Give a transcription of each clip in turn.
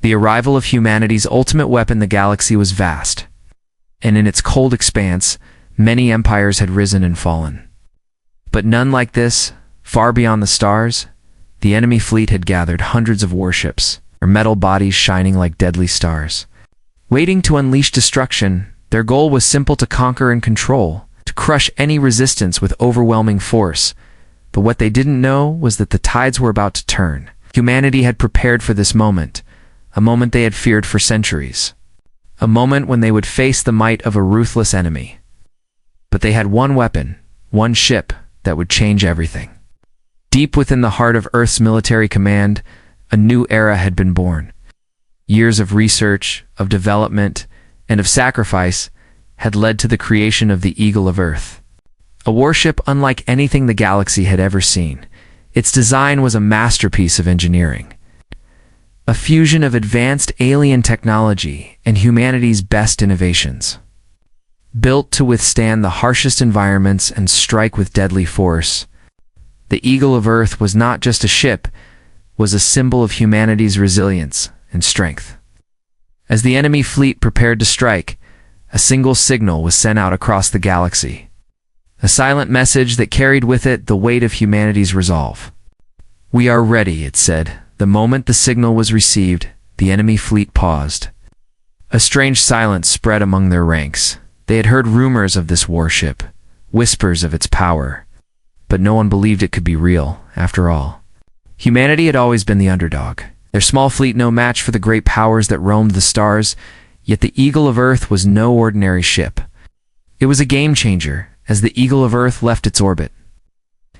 The arrival of humanity's ultimate weapon, the galaxy, was vast, and in its cold expanse, many empires had risen and fallen. But none like this. Far beyond the stars, the enemy fleet had gathered hundreds of warships, their metal bodies shining like deadly stars. Waiting to unleash destruction, their goal was simple: to conquer and control, to crush any resistance with overwhelming force. But what they didn't know was that the tides were about to turn. Humanity had prepared for this moment, a moment they had feared for centuries. A moment when they would face the might of a ruthless enemy. But they had one weapon, one ship, that would change everything. Deep within the heart of Earth's military command, a new era had been born. Years of research, of development, and of sacrifice had led to the creation of the Eagle of Earth. A warship unlike anything the galaxy had ever seen. Its design was a masterpiece of engineering. A fusion of advanced alien technology and humanity's best innovations. Built to withstand the harshest environments and strike with deadly force, the Eagle of Earth was not just a ship, was a symbol of humanity's resilience and strength. As the enemy fleet prepared to strike, a single signal was sent out across the galaxy. A silent message that carried with it the weight of humanity's resolve. "We are ready," it said. The moment the signal was received, the enemy fleet paused. A strange silence spread among their ranks. They had heard rumors of this warship, whispers of its power, but no one believed it could be real, after all. Humanity had always been the underdog, their small fleet no match for the great powers that roamed the stars, yet the Eagle of Earth was no ordinary ship. It was a game-changer as the Eagle of Earth left its orbit.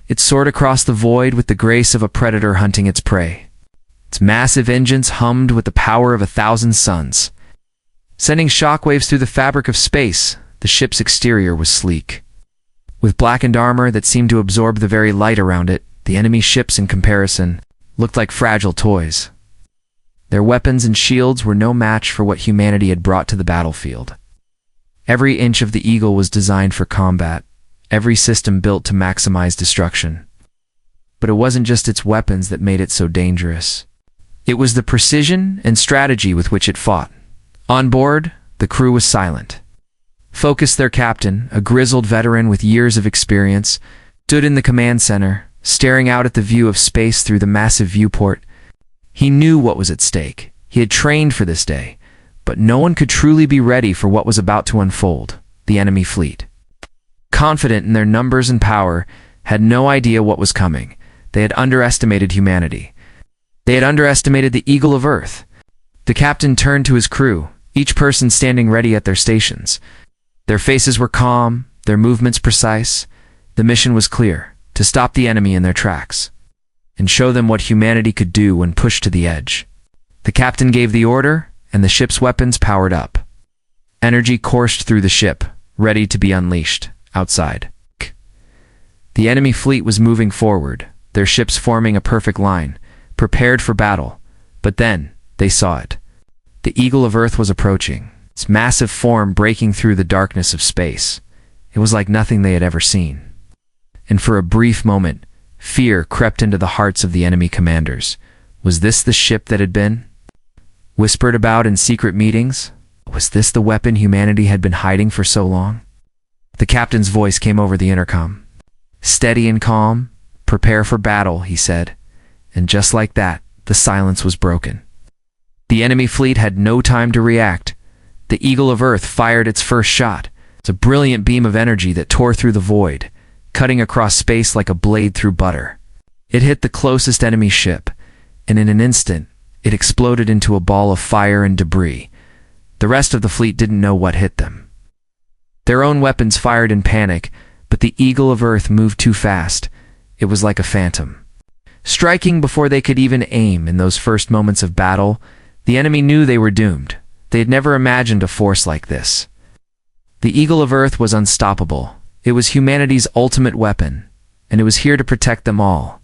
It soared across the void with the grace of a predator hunting its prey. Its massive engines hummed with the power of 1,000 suns. Sending shockwaves through the fabric of space, the ship's exterior was sleek. With blackened armor that seemed to absorb the very light around it, the enemy ships, in comparison, looked like fragile toys. Their weapons and shields were no match for what humanity had brought to the battlefield. Every inch of the Eagle was designed for combat, every system built to maximize destruction. But it wasn't just its weapons that made it so dangerous. It was the precision and strategy with which it fought. On board, the crew was silent. Focus, their captain, a grizzled veteran with years of experience, stood in the command center, staring out at the view of space through the massive viewport. He knew what was at stake. He had trained for this day, but no one could truly be ready for what was about to unfold. The enemy fleet, confident in their numbers and power, had no idea what was coming. They had underestimated humanity. They had underestimated the Eagle of Earth. The captain turned to his crew, each person standing ready at their stations. Their faces were calm, their movements precise. The mission was clear: to stop the enemy in their tracks, and show them what humanity could do when pushed to the edge. The captain gave the order, and the ship's weapons powered up. Energy coursed through the ship, ready to be unleashed, outside. The enemy fleet was moving forward, their ships forming a perfect line, prepared for battle. But then, they saw it. The Eagle of Earth was approaching, its massive form breaking through the darkness of space. It was like nothing they had ever seen. And for a brief moment, fear crept into the hearts of the enemy commanders. Was this the ship that had been whispered about in secret meetings? Was this the weapon humanity had been hiding for so long? The captain's voice came over the intercom. "Steady and calm, prepare for battle," he said. And just like that, the silence was broken. The enemy fleet had no time to react. The Eagle of Earth fired its first shot. It's a brilliant beam of energy that tore through the void, cutting across space like a blade through butter. It hit the closest enemy ship, and in an instant, it exploded into a ball of fire and debris. The rest of the fleet didn't know what hit them. Their own weapons fired in panic, but the Eagle of Earth moved too fast. It was like a phantom. Striking before they could even aim. In those first moments of battle, the enemy knew they were doomed. They had never imagined a force like this. The Eagle of Earth was unstoppable. It was humanity's ultimate weapon, and it was here to protect them all.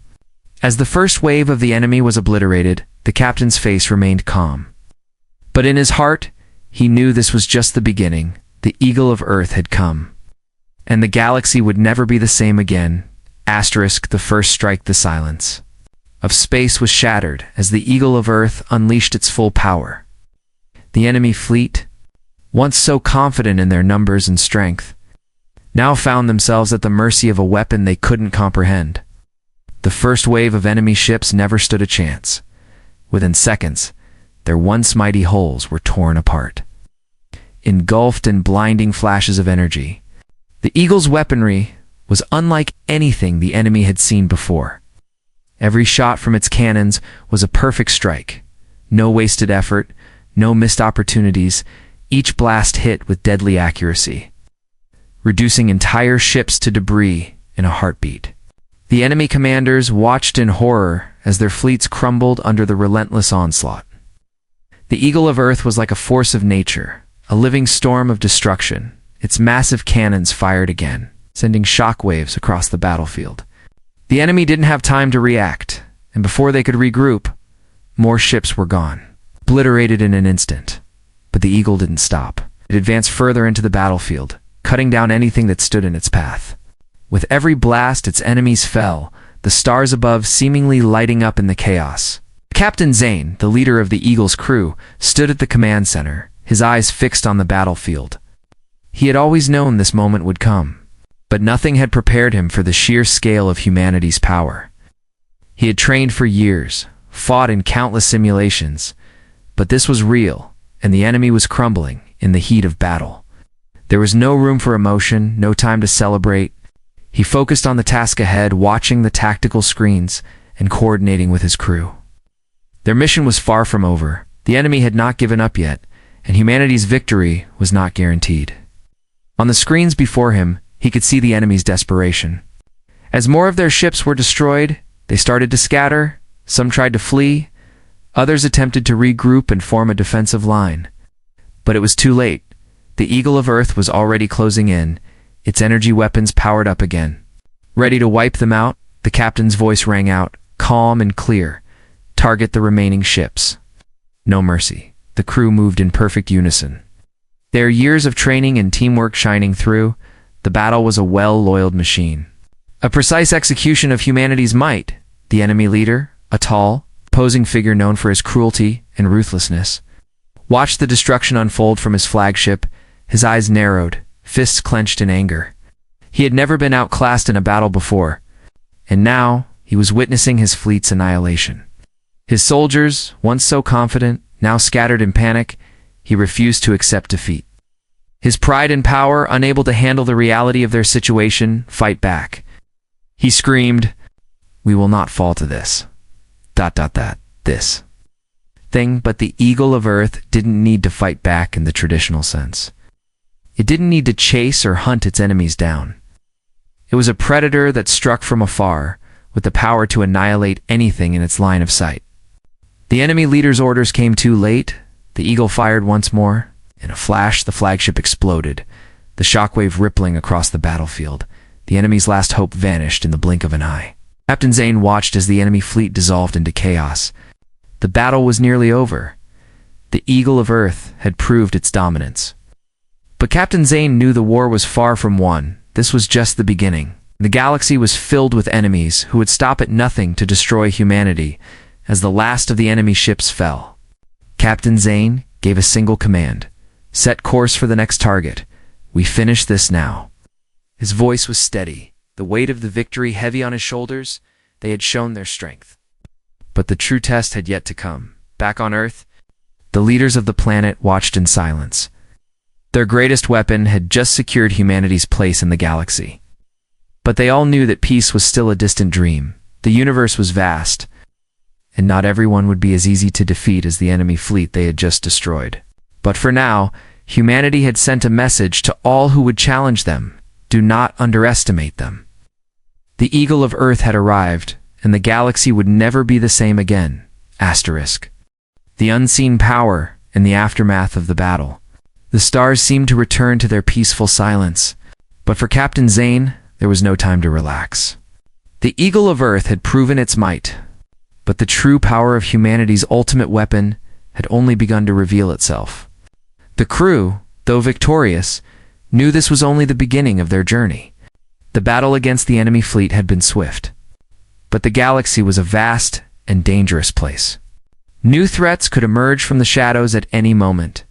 As the first wave of the enemy was obliterated, the captain's face remained calm. But in his heart, he knew this was just the beginning. The Eagle of Earth had come, and the galaxy would never be the same again. *, the first strike, the silence. of space was shattered as the Eagle of Earth unleashed its full power. The enemy fleet, once so confident in their numbers and strength, now found themselves at the mercy of a weapon they couldn't comprehend. The first wave of enemy ships never stood a chance. Within seconds, their once mighty hulls were torn apart, engulfed in blinding flashes of energy. The Eagle's weaponry was unlike anything the enemy had seen before. Every shot from its cannons was a perfect strike. No wasted effort, no missed opportunities, each blast hit with deadly accuracy, reducing entire ships to debris in a heartbeat. The enemy commanders watched in horror as their fleets crumbled under the relentless onslaught. The Eagle of Earth was like a force of nature, a living storm of destruction. Its massive cannons fired again, sending shockwaves across the battlefield. The enemy didn't have time to react, and before they could regroup, more ships were gone, obliterated in an instant. But the Eagle didn't stop. It advanced further into the battlefield, cutting down anything that stood in its path. With every blast, its enemies fell, the stars above seemingly lighting up in the chaos. Captain Zane, the leader of the Eagle's crew, stood at the command center, his eyes fixed on the battlefield. He had always known this moment would come, but nothing had prepared him for the sheer scale of humanity's power. He had trained for years, fought in countless simulations, but this was real, and the enemy was crumbling in the heat of battle. There was no room for emotion, no time to celebrate. He focused on the task ahead, watching the tactical screens and coordinating with his crew. Their mission was far from over. The enemy had not given up yet, and humanity's victory was not guaranteed. On the screens before him, he could see the enemy's desperation. As more of their ships were destroyed, they started to scatter. Some tried to flee. Others attempted to regroup and form a defensive line. But it was too late. The Eagle of Earth was already closing in, its energy weapons powered up again. Ready to wipe them out, the captain's voice rang out, calm and clear. Target the remaining ships. No mercy. The crew moved in perfect unison. Their years of training and teamwork shining through, the battle was a well-oiled machine. A precise execution of humanity's might. The enemy leader, a tall, posing figure known for his cruelty and ruthlessness, watched the destruction unfold from his flagship, his eyes narrowed, fists clenched in anger. He had never been outclassed in a battle before, and now he was witnessing his fleet's annihilation. His soldiers, once so confident, now scattered in panic, he refused to accept defeat. His pride and power, unable to handle the reality of their situation, fight back. He screamed, "We will not fall to this. This thing." But the Eagle of Earth didn't need to fight back in the traditional sense. It didn't need to chase or hunt its enemies down. It was a predator that struck from afar, with the power to annihilate anything in its line of sight. The enemy leader's orders came too late. The Eagle fired once more. In a flash, the flagship exploded, the shockwave rippling across the battlefield. The enemy's last hope vanished in the blink of an eye. Captain Zane watched as the enemy fleet dissolved into chaos. The battle was nearly over. The Eagle of Earth had proved its dominance. But Captain Zane knew the war was far from won. This was just the beginning. The galaxy was filled with enemies who would stop at nothing to destroy humanity as the last of the enemy ships fell. Captain Zane gave a single command: set course for the next target. We finish this now. His voice was steady, the weight of the victory heavy on his shoulders. They had shown their strength. But the true test had yet to come. Back on Earth, the leaders of the planet watched in silence. Their greatest weapon had just secured humanity's place in the galaxy. But they all knew that peace was still a distant dream. The universe was vast, and not everyone would be as easy to defeat as the enemy fleet they had just destroyed. But for now, humanity had sent a message to all who would challenge them: do not underestimate them. The Eagle of Earth had arrived, and the galaxy would never be the same again. The unseen power in the aftermath of the battle. The stars seemed to return to their peaceful silence. But for Captain Zane, there was no time to relax. The Eagle of Earth had proven its might, but the true power of humanity's ultimate weapon had only begun to reveal itself. The crew, though victorious, knew this was only the beginning of their journey. The battle against the enemy fleet had been swift, but the galaxy was a vast and dangerous place. New threats could emerge from the shadows at any moment.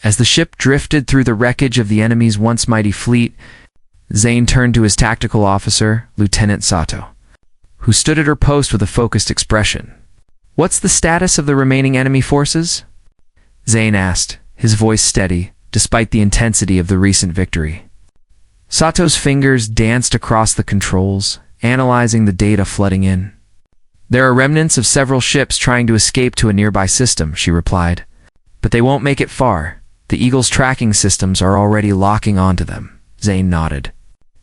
As the ship drifted through the wreckage of the enemy's once mighty fleet, Zane turned to his tactical officer, Lieutenant Sato, who stood at her post with a focused expression. "What's the status of the remaining enemy forces?" Zane asked, his voice steady, despite the intensity of the recent victory. Sato's fingers danced across the controls, analyzing the data flooding in. "There are remnants of several ships trying to escape to a nearby system," she replied. "But they won't make it far. The Eagle's tracking systems are already locking onto them." Zane nodded,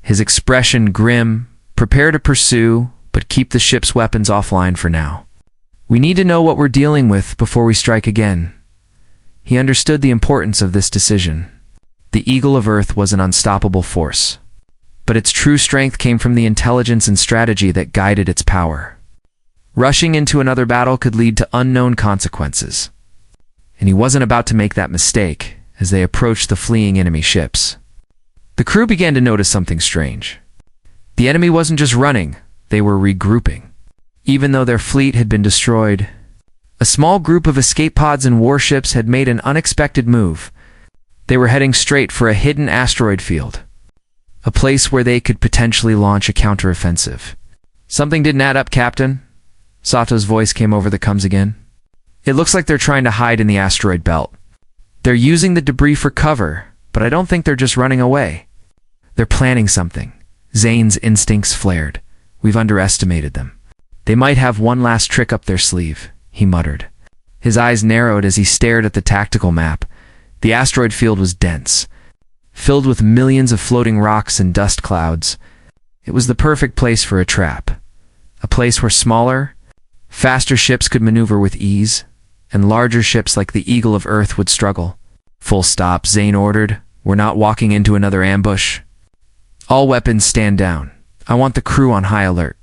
his expression grim. "Prepare to pursue, but keep the ship's weapons offline for now. We need to know what we're dealing with before we strike again." He understood the importance of this decision. The Eagle of Earth was an unstoppable force, but its true strength came from the intelligence and strategy that guided its power. Rushing into another battle could lead to unknown consequences, and he wasn't about to make that mistake as they approached the fleeing enemy ships. The crew began to notice something strange. The enemy wasn't just running, they were regrouping. Even though their fleet had been destroyed, a small group of escape pods and warships had made an unexpected move. They were heading straight for a hidden asteroid field, a place where they could potentially launch a counteroffensive. "Something didn't add up, Captain." Sato's voice came over the comms again. "It looks like they're trying to hide in the asteroid belt. They're using the debris for cover, but I don't think they're just running away. They're planning something." Zane's instincts flared. "We've underestimated them. They might have one last trick up their sleeve," he muttered. His eyes narrowed as he stared at the tactical map. The asteroid field was dense, filled with millions of floating rocks and dust clouds. It was the perfect place for a trap, a place where smaller, faster ships could maneuver with ease, and larger ships like the Eagle of Earth would struggle. "Full stop," Zane ordered. "We're not walking into another ambush. All weapons stand down. I want the crew on high alert.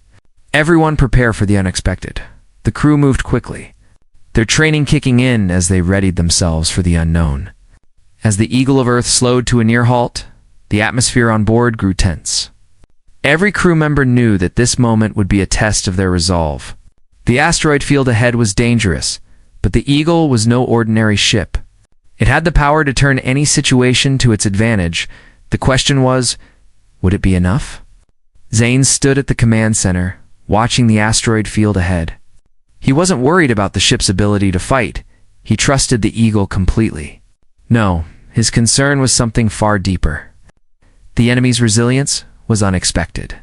Everyone prepare for the unexpected." The crew moved quickly, their training kicking in as they readied themselves for the unknown. As the Eagle of Earth slowed to a near halt, the atmosphere on board grew tense. Every crew member knew that this moment would be a test of their resolve. The asteroid field ahead was dangerous, but the Eagle was no ordinary ship. It had the power to turn any situation to its advantage. The question was, would it be enough? Zane stood at the command center, watching the asteroid field ahead. He wasn't worried about the ship's ability to fight. He trusted the Eagle completely. No, his concern was something far deeper. The enemy's resilience was unexpected,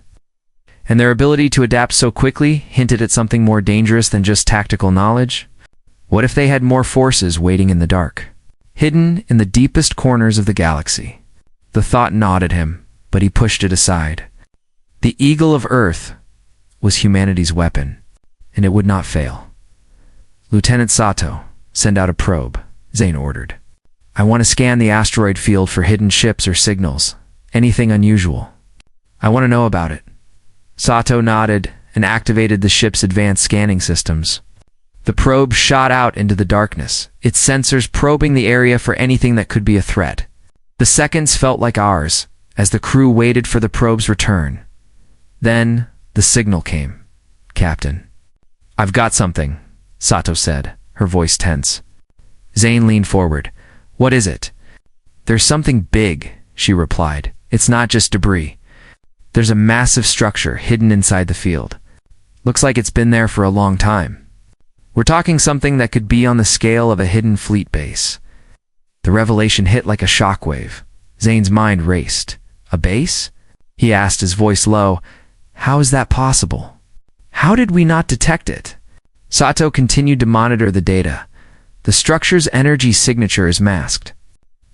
and their ability to adapt so quickly hinted at something more dangerous than just tactical knowledge. What if they had more forces waiting in the dark, hidden in the deepest corners of the galaxy? The thought gnawed at him, but he pushed it aside. The Eagle of Earth was humanity's weapon, and it would not fail. "Lieutenant Sato, send out a probe," Zane ordered. "I want to scan the asteroid field for hidden ships or signals, anything unusual. I want to know about it." Sato nodded and activated the ship's advanced scanning systems. The probe shot out into the darkness, its sensors probing the area for anything that could be a threat. The seconds felt like hours as the crew waited for the probe's return. Then the signal came. "Captain." "I've got something," Sato said, her voice tense. Zane leaned forward. "What is it?" "There's something big," she replied. "It's not just debris. There's a massive structure hidden inside the field. Looks like it's been there for a long time. We're talking something that could be on the scale of a hidden fleet base." The revelation hit like a shockwave. Zane's mind raced. "A base?" he asked, his voice low. "How is that possible? How did we not detect it?" Sato continued to monitor the data. The structure's energy signature is masked.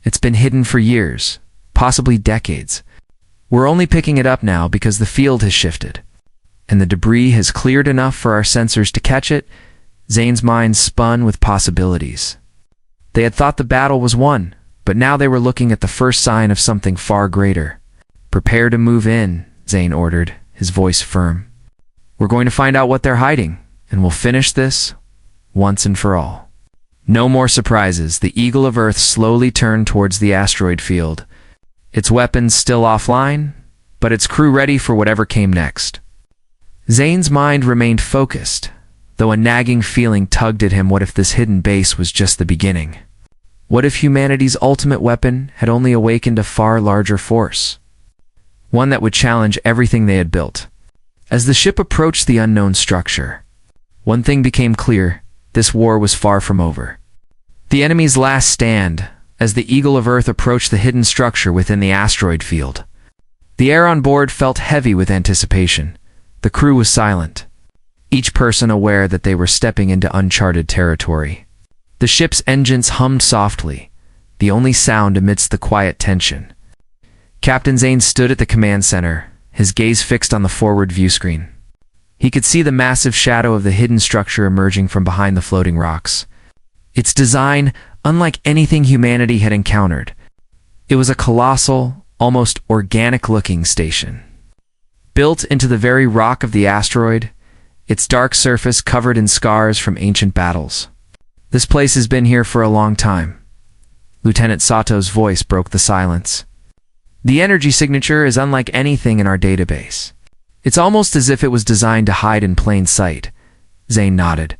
It's been hidden for years, possibly decades. We're only picking it up now because the field has shifted, and the debris has cleared enough for our sensors to catch it. Zane's mind spun with possibilities. They had thought the battle was won, but now they were looking at the first sign of something far greater. "Prepare to move in," Zane ordered, his voice firm. "We're going to find out what they're hiding, and we'll finish this once and for all." No more surprises. The Eagle of Earth slowly turned towards the asteroid field, its weapons still offline, but its crew ready for whatever came next. Zane's mind remained focused, though a nagging feeling tugged at him. What if this hidden base was just the beginning? What if humanity's ultimate weapon had only awakened a far larger force? One that would challenge everything they had built. As the ship approached the unknown structure, one thing became clear: this war was far from over. The enemy's last stand, as the Eagle of Earth approached the hidden structure within the asteroid field. The air on board felt heavy with anticipation. The crew was silent, each person aware that they were stepping into uncharted territory. The ship's engines hummed softly, the only sound amidst the quiet tension. Captain Zane stood at the command center, his gaze fixed on the forward view screen. He could see the massive shadow of the hidden structure emerging from behind the floating rocks. Its design, unlike anything humanity had encountered. It was a colossal, almost organic-looking station. Built into the very rock of the asteroid, its dark surface covered in scars from ancient battles. "This place has been here for a long time." Lieutenant Sato's voice broke the silence. "The energy signature is unlike anything in our database. It's almost as if it was designed to hide in plain sight." Zane nodded.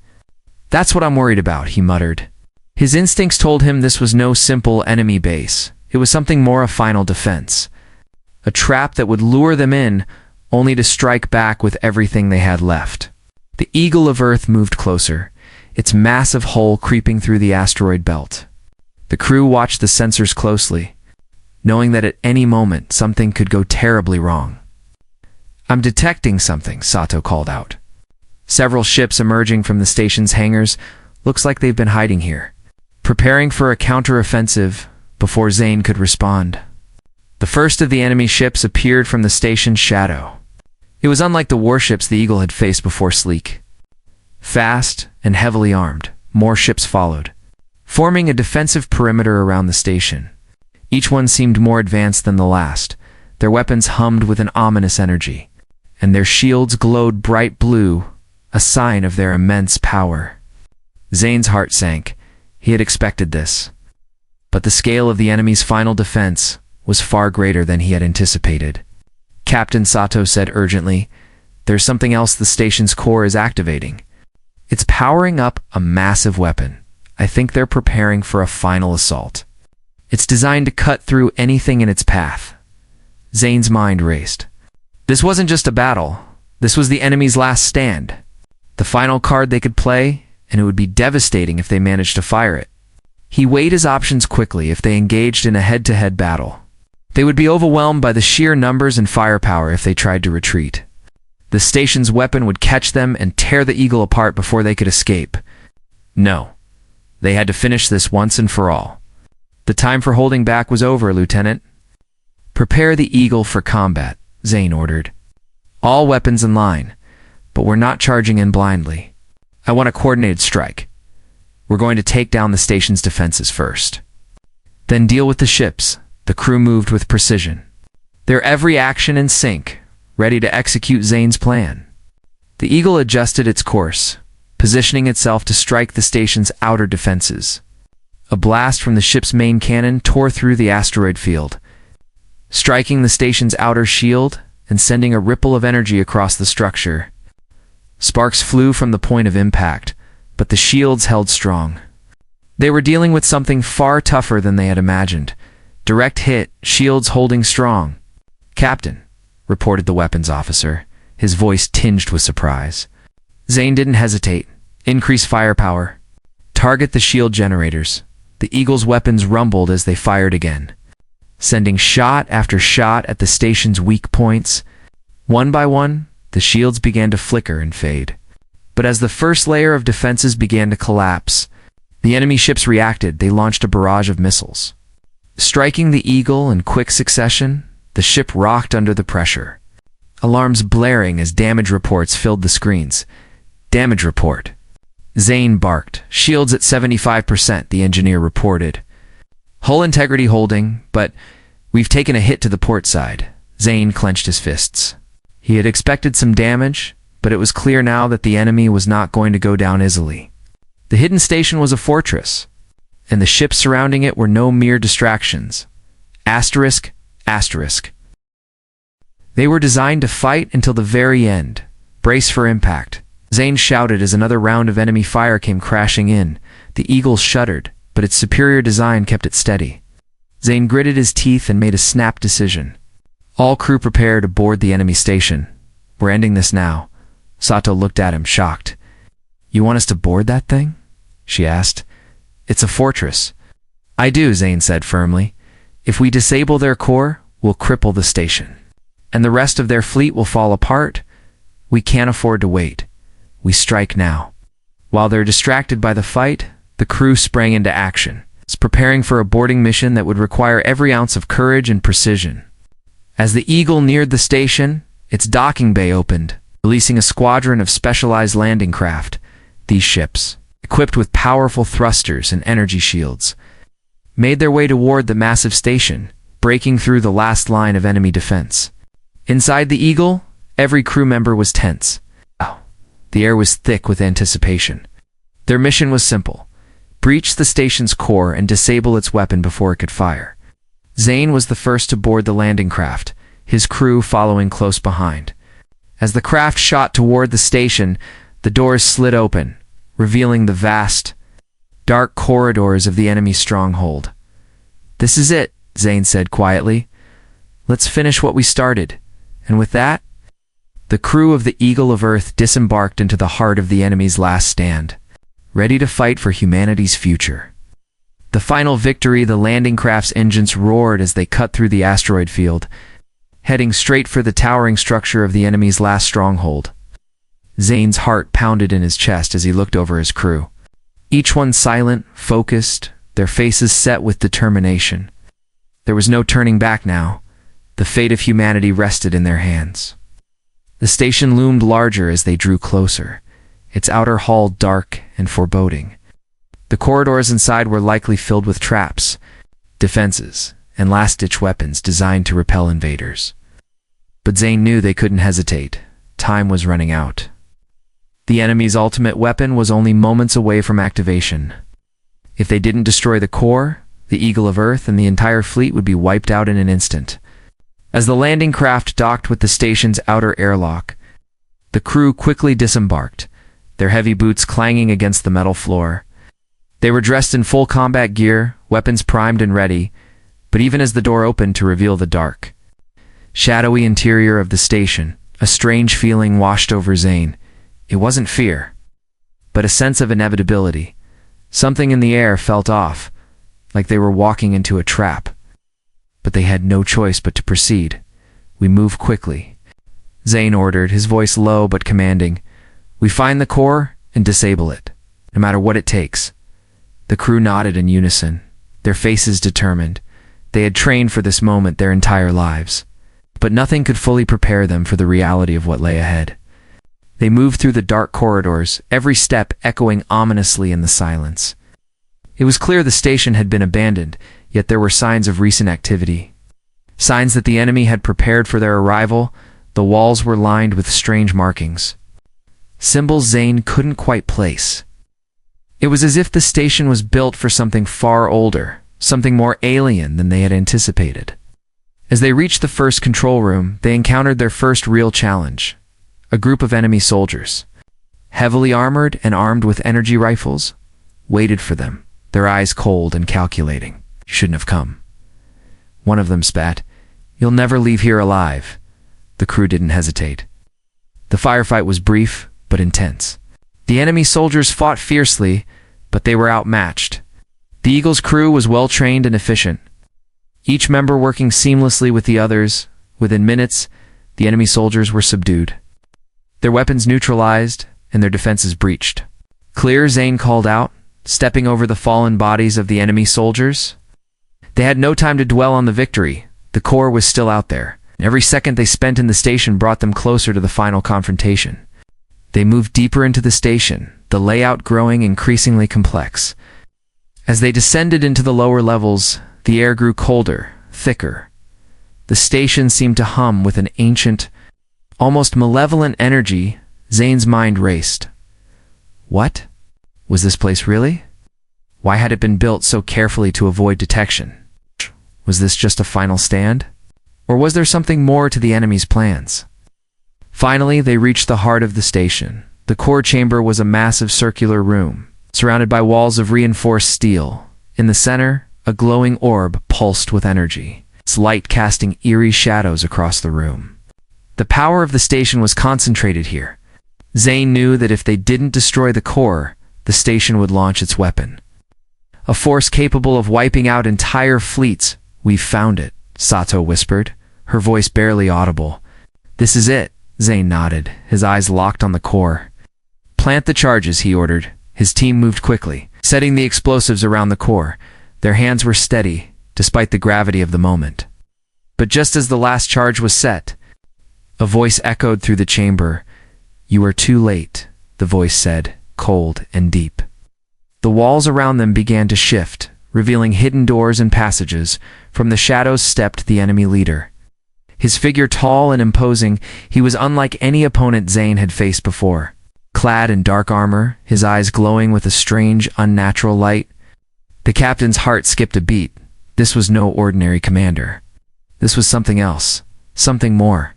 "That's what I'm worried about," he muttered. His instincts told him this was no simple enemy base. It was something more: a final defense. A trap that would lure them in, only to strike back with everything they had left. The Eagle of Earth moved closer, its massive hull creeping through the asteroid belt. The crew watched the sensors closely, knowing that at any moment something could go terribly wrong. "I'm detecting something," Sato called out. "Several ships emerging from the station's hangars. Looks like they've been hiding here, preparing for a counter-offensive." Before Zane could respond, the first of the enemy ships appeared from the station's shadow. It was unlike the warships the Eagle had faced before. Sleek, fast, and heavily armed, more ships followed, forming a defensive perimeter around the station. Each one seemed more advanced than the last. Their weapons hummed with an ominous energy, and their shields glowed bright blue, a sign of their immense power. Zane's heart sank. He had expected this. But the scale of the enemy's final defense was far greater than he had anticipated. Captain Sato said urgently, "There's something else the station's core is activating. It's powering up a massive weapon. I think they're preparing for a final assault. It's designed to cut through anything in its path." Zane's mind raced. This wasn't just a battle. This was the enemy's last stand. The final card they could play, and it would be devastating if they managed to fire it. He weighed his options quickly. If they engaged in a head-to-head battle, they would be overwhelmed by the sheer numbers and firepower. If they tried to retreat, the station's weapon would catch them and tear the Eagle apart before they could escape. No, they had to finish this once and for all. The time for holding back was over, Lieutenant. "Prepare the Eagle for combat," Zane ordered. "All weapons in line, but we're not charging in blindly. I want a coordinated strike. We're going to take down the station's defenses first, then deal with the ships." The crew moved with precision, their every action in sync, ready to execute Zane's plan. The Eagle adjusted its course, positioning itself to strike the station's outer defenses. A blast from the ship's main cannon tore through the asteroid field, striking the station's outer shield and sending a ripple of energy across the structure. Sparks flew from the point of impact, but the shields held strong. They were dealing with something far tougher than they had imagined. Direct hit, shields holding strong. "Captain," reported the weapons officer, his voice tinged with surprise. Zane didn't hesitate. "Increase firepower. Target the shield generators." The Eagle's weapons rumbled as they fired again, sending shot after shot at the station's weak points. One by one, the shields began to flicker and fade. But as the first layer of defenses began to collapse, the enemy ships reacted. They launched a barrage of missiles, striking the Eagle in quick succession. The ship rocked under the pressure, alarms blaring as damage reports filled the screens. "Damage report." Zane barked. "Shields at 75%, the engineer reported. "Hull integrity holding, but we've taken a hit to the port side." Zane clenched his fists. He had expected some damage, but it was clear now that the enemy was not going to go down easily. The hidden station was a fortress, and the ships surrounding it were no mere distractions. Asterisk, asterisk. They were designed to fight until the very end. Brace for impact. Zane shouted as another round of enemy fire came crashing in. The Eagle shuddered, but its superior design kept it steady. Zane gritted his teeth and made a snap decision. All crew prepare to board the enemy station. We're ending this now. Sato looked at him, shocked. You want us to board that thing? She asked. It's a fortress. I do, Zane said firmly. If we disable their core, we'll cripple the station. And the rest of their fleet will fall apart. We can't afford to wait. We strike now. While they're distracted by the fight, the crew sprang into action, preparing for a boarding mission that would require every ounce of courage and precision. As the Eagle neared the station, its docking bay opened, releasing a squadron of specialized landing craft. These ships, equipped with powerful thrusters and energy shields, made their way toward the massive station, breaking through the last line of enemy defense. Inside the Eagle, every crew member was tense. The air was thick with anticipation. Their mission was simple: breach the station's core and disable its weapon before it could fire. Zane was the first to board the landing craft, his crew following close behind. As the craft shot toward the station, the doors slid open, revealing the vast, dark corridors of the enemy stronghold. This is it, Zane said quietly. Let's finish what we started. And with that, the crew of the Eagle of Earth disembarked into the heart of the enemy's last stand, ready to fight for humanity's future. The final victory, the landing craft's engines roared as they cut through the asteroid field, heading straight for the towering structure of the enemy's last stronghold. Zane's heart pounded in his chest as he looked over his crew. Each one silent, focused, their faces set with determination. There was no turning back now. The fate of humanity rested in their hands. The station loomed larger as they drew closer, its outer hull dark and foreboding. The corridors inside were likely filled with traps, defenses, and last-ditch weapons designed to repel invaders. But Zane knew they couldn't hesitate. Time was running out. The enemy's ultimate weapon was only moments away from activation. If they didn't destroy the core, the Eagle of Earth and the entire fleet would be wiped out in an instant. As the landing craft docked with the station's outer airlock, the crew quickly disembarked, their heavy boots clanging against the metal floor. They were dressed in full combat gear, weapons primed and ready, but even as the door opened to reveal the dark, shadowy interior of the station, a strange feeling washed over Zane. It wasn't fear, but a sense of inevitability. Something in the air felt off, like they were walking into a trap. But they had no choice but to proceed. We move quickly, Zane ordered, his voice low but commanding. We find the core and disable it, no matter what it takes. The crew nodded in unison, their faces determined. They had trained for this moment their entire lives, but nothing could fully prepare them for the reality of what lay ahead. They moved through the dark corridors, every step echoing ominously in the silence. It was clear the station had been abandoned, yet there were signs of recent activity. Signs that the enemy had prepared for their arrival. The walls were lined with strange markings, symbols Zane couldn't quite place. It was as if the station was built for something far older, something more alien than they had anticipated. As they reached the first control room, they encountered their first real challenge. A group of enemy soldiers, heavily armored and armed with energy rifles, waited for them, their eyes cold and calculating. You shouldn't have come. One of them spat. You'll never leave here alive. The crew didn't hesitate. The firefight was brief, but intense. The enemy soldiers fought fiercely, but they were outmatched. The Eagle's crew was well-trained and efficient, each member working seamlessly with the others. Within minutes, the enemy soldiers were subdued, their weapons neutralized, and their defenses breached. Clear, Zane called out, stepping over the fallen bodies of the enemy soldiers. They had no time to dwell on the victory. The core was still out there. Every second they spent in the station brought them closer to the final confrontation. They moved deeper into the station, the layout growing increasingly complex. As they descended into the lower levels, the air grew colder, thicker. The station seemed to hum with an ancient, almost malevolent energy. Zane's mind raced. What? Was this place really? Why had it been built so carefully to avoid detection? Was this just a final stand? Or was there something more to the enemy's plans? Finally, they reached the heart of the station, The core chamber was a massive circular room, surrounded by walls of reinforced steel. In the center, a glowing orb pulsed with energy, its light casting eerie shadows across the room. The power of the station was concentrated here. Zane knew that if they didn't destroy the core, the station would launch its weapon. A force capable of wiping out entire fleets. "We've found it," Sato whispered, her voice barely audible. "This is it," Zane nodded, his eyes locked on the core. "Plant the charges," he ordered. His team moved quickly, setting the explosives around the core. Their hands were steady, despite the gravity of the moment. But just as the last charge was set, a voice echoed through the chamber. "You are too late," the voice said, cold and deep. The walls around them began to shift, revealing hidden doors and passages. From the shadows stepped the enemy leader. His figure tall and imposing, he was unlike any opponent Zane had faced before. Clad in dark armor, his eyes glowing with a strange, unnatural light. The captain's heart skipped a beat. This was no ordinary commander. This was something else, something more.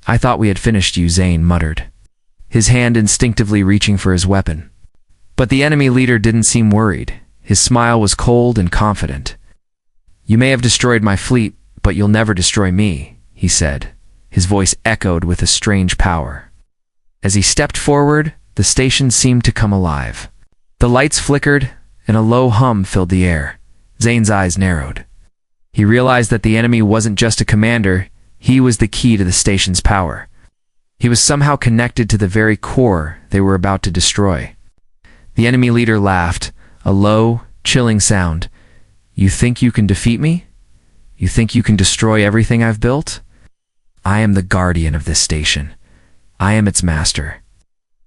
"I thought we had finished you," Zane muttered, his hand instinctively reaching for his weapon. But the enemy leader didn't seem worried. His smile was cold and confident. "You may have destroyed my fleet, but you'll never destroy me," he said. His voice echoed with a strange power. As he stepped forward, the station seemed to come alive. The lights flickered, and a low hum filled the air. Zane's eyes narrowed. He realized that the enemy wasn't just a commander, he was the key to the station's power. He was somehow connected to the very core they were about to destroy. The enemy leader laughed, a low, chilling sound. "You think you can defeat me? You think you can destroy everything I've built? I am the guardian of this station. I am its master."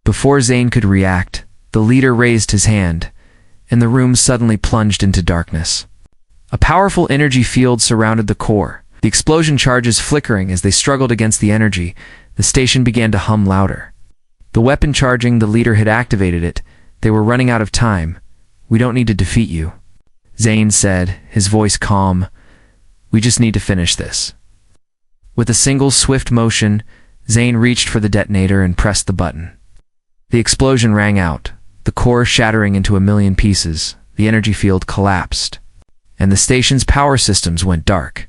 Before Zane could react, the leader raised his hand, and the room suddenly plunged into darkness. A powerful energy field surrounded the core, the explosion charges flickering as they struggled against the energy. The station began to hum louder. The weapon charging, the leader had activated it. They were running out of time. "We don't need to defeat you," Zane said, his voice calm. "We just need to finish this." With a single swift motion, Zane reached for the detonator and pressed the button. The explosion rang out, the core shattering into a million pieces. The energy field collapsed, and the station's power systems went dark.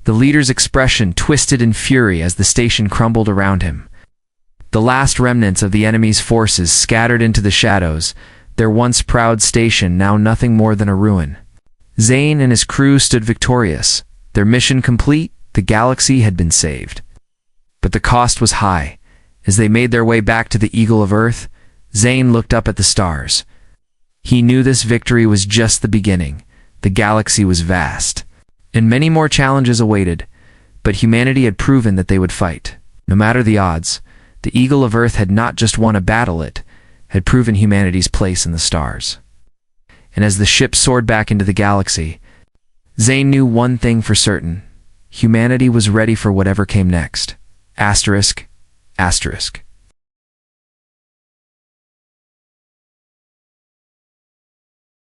The leader's expression twisted in fury as the station crumbled around him. The last remnants of the enemy's forces scattered into the shadows, their once proud station now nothing more than a ruin. Zane and his crew stood victorious. Their mission complete, the galaxy had been saved. But the cost was high. As they made their way back to the Eagle of Earth, Zane looked up at the stars. He knew this victory was just the beginning. The galaxy was vast, and many more challenges awaited, but humanity had proven that they would fight. No matter the odds, the Eagle of Earth had not just won a battle, it had proven humanity's place in the stars. And as the ship soared back into the galaxy, Zane knew one thing for certain. Humanity was ready for whatever came next. Asterisk, asterisk.